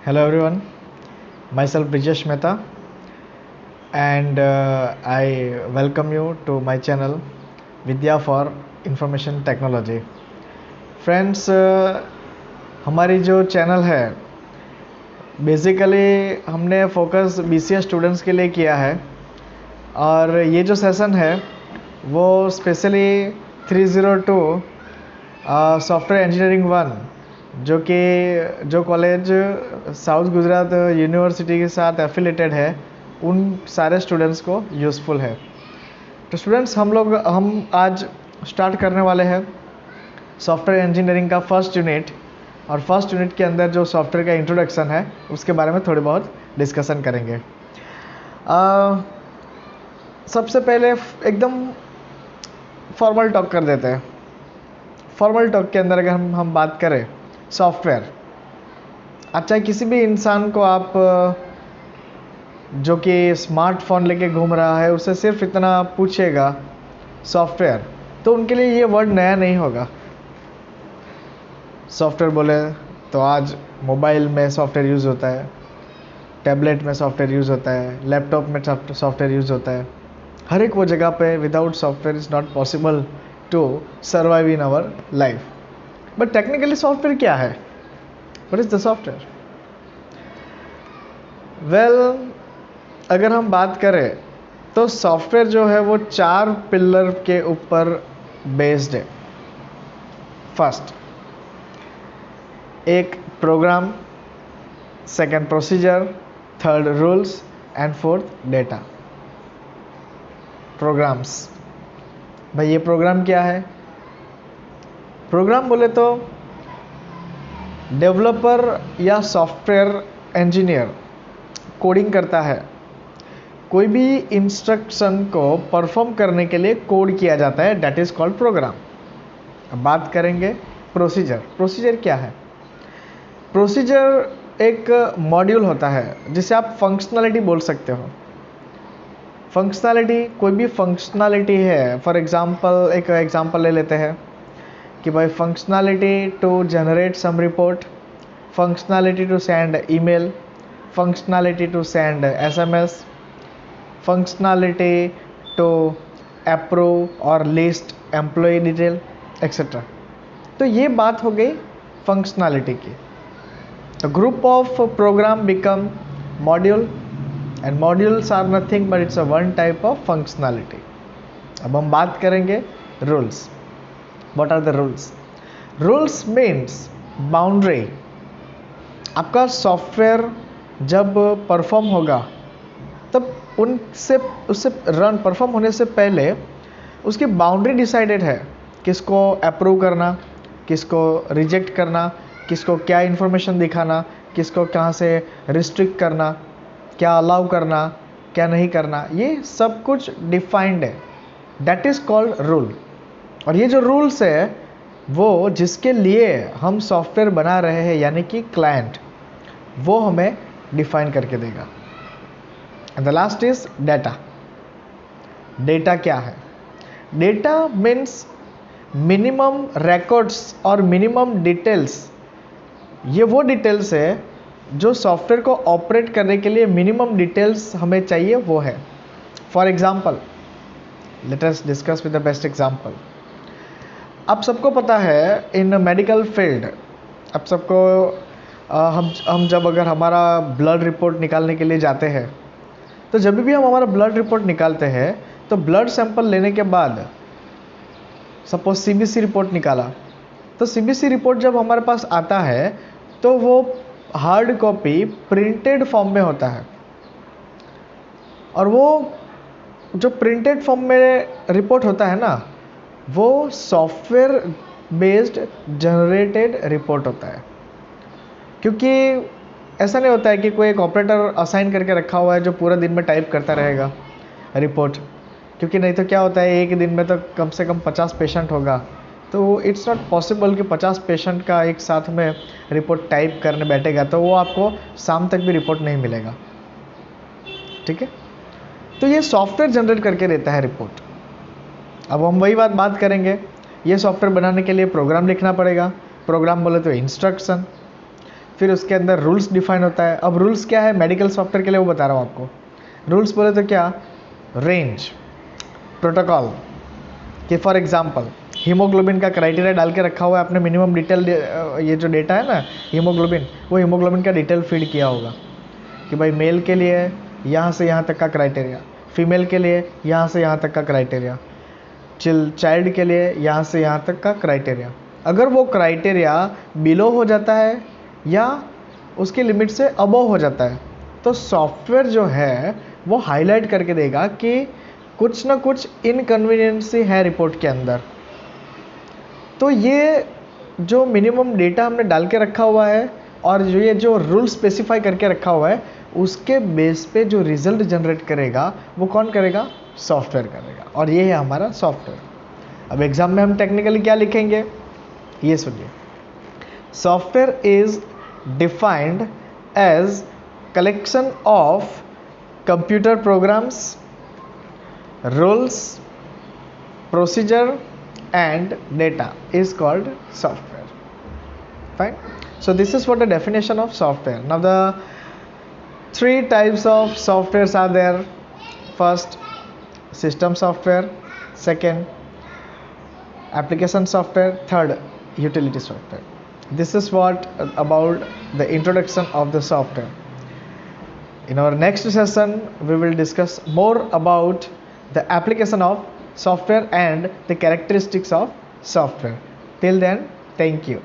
Hello everyone, myself Brijesh Mehta and I welcome you to my channel Vidya for Information Technology. Friends, हमारी जो channel है basically हमने focus BCA students के लिए किया है और ये जो सेशन है वो स्पेशली 302 सॉफ्टवेयर इंजीनियरिंग 1 जो कॉलेज साउथ गुजरात यूनिवर्सिटी के साथ एफिलेटेड है उन सारे स्टूडेंट्स को यूज़फुल है। तो स्टूडेंट्स हम आज स्टार्ट करने वाले हैं सॉफ्टवेयर इंजीनियरिंग का फर्स्ट यूनिट और फर्स्ट यूनिट के अंदर जो सॉफ्टवेयर का इंट्रोडक्शन है उसके बारे में थोड़ी बहुत डिस्कशन करेंगे। सबसे पहले एकदम फॉर्मल टॉक कर देते हैं। फॉर्मल टॉक के अंदर अगर हम बात करें सॉफ्टवेयर, अच्छा किसी भी इंसान को आप जो कि स्मार्टफोन लेके घूम रहा है उससे सिर्फ इतना पूछेगा सॉफ्टवेयर, तो उनके लिए ये वर्ड नया नहीं होगा। सॉफ्टवेयर बोले तो आज मोबाइल में सॉफ्टवेयर यूज़ होता है, टैबलेट में सॉफ्टवेयर यूज़ होता है, लैपटॉप में सॉफ्टवेयर यूज़ होता है। हर एक वो जगह पे without software is not possible to survive in our life. But technically software क्या है? What is the software? Well, अगर हम बात करें तो सॉफ्टवेयर जो है वो 4 पिलर के ऊपर बेस्ड है। फर्स्ट एक program, second procedure, third rules and fourth data. Programs, भाई ये प्रोग्राम क्या है? प्रोग्राम बोले तो डेवलपर या सॉफ्टवेयर इंजीनियर कोडिंग करता है। कोई भी इंस्ट्रक्शन को परफॉर्म करने के लिए कोड किया जाता है, दैट इज़ कॉल्ड प्रोग्राम। अब बात करेंगे प्रोसीजर। प्रोसीजर क्या है? प्रोसीजर एक मॉड्यूल होता है जिसे आप फंक्शनैलिटी बोल सकते हो। फंक्शनैलिटी, कोई भी फंक्शनैलिटी है, फॉर एग्जांपल एक एग्जांपल ले लेते हैं कि भाई functionality to generate some report, functionality to send email, functionality to send SMS, functionality to approve और लिस्ट एम्प्लॉय डिटेल एक्सेट्रा। तो ये बात हो गई फंक्शनैलिटी की। तो group of program become module and modules are nothing but it's a one type of functionality. अब हम बात करेंगे rules. What are the rules? Rules means boundary. आपका सॉफ्टवेयर जब परफॉर्म होगा तब उससे रन परफॉर्म होने से पहले उसकी बाउंड्री डिसाइडेड है, किसको अप्रूव करना, किसको रिजेक्ट करना, किसको क्या इन्फॉर्मेशन दिखाना, किसको कहाँ से रिस्ट्रिक्ट करना, क्या अलाउ करना, क्या नहीं करना, ये सब कुछ डिफाइंड है। That is called rule. और ये जो रूल्स है वो जिसके लिए हम सॉफ्टवेयर बना रहे हैं यानी कि क्लाइंट, वो हमें डिफाइन करके देगा। And the last is data. Data क्या है? डेटा मीन्स मिनिमम रिकॉर्ड्स और मिनिमम डिटेल्स। ये वो डिटेल्स है जो सॉफ्टवेयर को ऑपरेट करने के लिए मिनिमम डिटेल्स हमें चाहिए, वो है। For example, let us discuss with the best example. आप सबको पता है इन मेडिकल फील्ड, आप सबको हम जब अगर हमारा ब्लड रिपोर्ट निकालने के लिए जाते हैं तो जब भी हम हमारा ब्लड रिपोर्ट निकालते हैं तो ब्लड सैंपल लेने के बाद सपोज CBC रिपोर्ट निकाला, तो CBC रिपोर्ट जब हमारे पास आता है तो वो हार्ड कॉपी प्रिंटेड फॉर्म में होता है और वो जो प्रिंटेड फॉर्म में रिपोर्ट होता है ना, वो सॉफ्टवेयर बेस्ड जनरेटेड रिपोर्ट होता है। क्योंकि ऐसा नहीं होता है कि कोई एक ऑपरेटर असाइन करके रखा हुआ है जो पूरा दिन में टाइप करता रहेगा रिपोर्ट, क्योंकि नहीं तो क्या होता है एक दिन में तो कम से कम 50 पेशेंट होगा, तो इट्स नॉट पॉसिबल कि 50 पेशेंट का एक साथ में रिपोर्ट टाइप करने बैठेगा तो वो आपको शाम तक भी रिपोर्ट नहीं मिलेगा। ठीक है, तो ये सॉफ्टवेयर जनरेट करके देता है रिपोर्ट। अब हम वही बात करेंगे, ये सॉफ्टवेयर बनाने के लिए प्रोग्राम लिखना पड़ेगा। प्रोग्राम बोले तो इंस्ट्रक्शन, फिर उसके अंदर रूल्स डिफाइन होता है। अब रूल्स क्या है मेडिकल सॉफ्टवेयर के लिए वो बता रहा हूँ आपको। रूल्स बोले तो क्या, रेंज, प्रोटोकॉल, कि फॉर एग्जांपल हीमोग्लोबिन का क्राइटेरिया डाल के रखा हुआ है आपने, मिनिमम डिटेल, ये जो डेटा है ना हीमोग्लोबिन, वो हीमोग्लोबिन का डिटेल फीड किया होगा कि भाई मेल के लिए यहाँ से यहाँ तक का क्राइटेरिया, फीमेल के लिए यहाँ से यहाँ तक का क्राइटेरिया, चाइल्ड के लिए यहाँ से यहाँ तक का क्राइटेरिया। अगर वो क्राइटेरिया बिलो हो जाता है या उसके लिमिट से अबव हो जाता है तो सॉफ्टवेयर जो है वो हाईलाइट करके देगा कि कुछ ना कुछ इनकन्वीनियंसी है रिपोर्ट के अंदर। तो ये जो मिनिमम डेटा हमने डाल के रखा हुआ है और ये जो रूल स्पेसिफाई करके रखा हुआ है, उसके बेस पे जो रिजल्ट जनरेट करेगा वो कौन करेगा, सॉफ्टवेयर करेगा। और ये है हमारा सॉफ्टवेयर। अब एग्जाम में हम टेक्निकली क्या लिखेंगे, ये सुनिए। Software is defined as collection of computer programs, rules, procedure and data is called software. Fine. So this is what the definition of software. Now the three types of softwares are there. First, system software. Second, application software. Third, utility software. This is what about the introduction of the software. In our next session we will discuss more about the application of software and the characteristics of software. Till then, thank you.